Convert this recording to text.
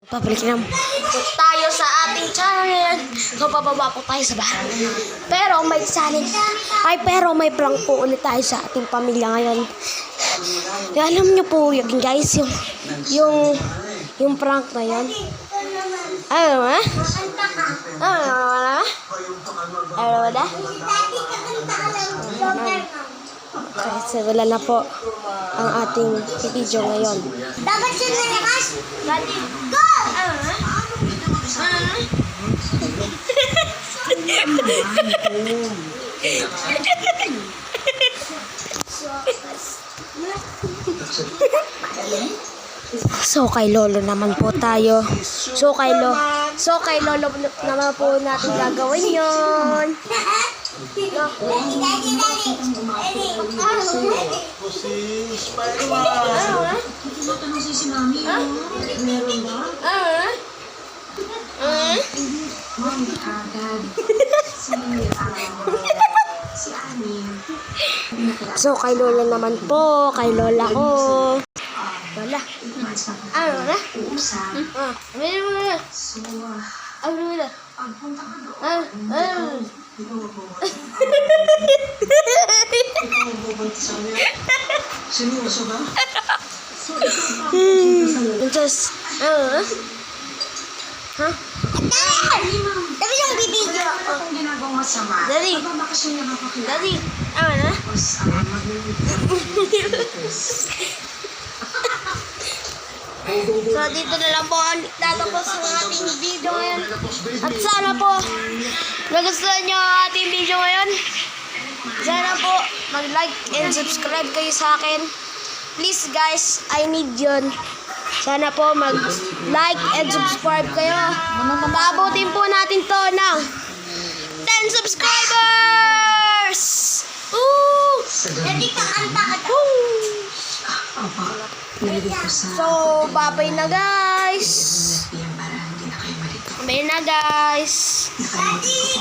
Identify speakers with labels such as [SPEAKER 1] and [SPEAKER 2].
[SPEAKER 1] Pabalik na po tayo sa ating channel. So, bababa po tayo sa bahay. Pero may challenge. Pero may prank po ulit tayo sa ating pamilya ngayon. Alam nyo po yun, guys, yung prank na yun. Ano ba? Okay, so wala na po ang ating video ngayon.
[SPEAKER 2] Dapat siya nalakas. Go!
[SPEAKER 1] So kay Lolo naman po tayo. So kay Lolo naman po natin gagawin yon. So kay Lola naman po, kay Lola ko. Lola. Lola.
[SPEAKER 3] Seryoso ba?
[SPEAKER 1] Just,
[SPEAKER 2] Dapat yung bibidyo ako.
[SPEAKER 3] Kung ginagawa masama,
[SPEAKER 1] Daddy.
[SPEAKER 3] magbabakasyon niya kapakilala.
[SPEAKER 1] Daddy,
[SPEAKER 3] Tapos,
[SPEAKER 1] So dito na lang po tatapos ang ating video ngayon. At sana po nagustuhan nyo ang ating video ngayon. Sana po mag-like and subscribe kayo sa akin. Please guys, I need yun. Sana po mag-like and subscribe kayo. Paabutin po natin to ng 10 subscribers! Woo!
[SPEAKER 2] Daddy, kakanta ka.
[SPEAKER 1] So, bye-bye na guys.
[SPEAKER 3] para hindi na kayo malito.
[SPEAKER 1] Bye na guys.
[SPEAKER 2] Daddy,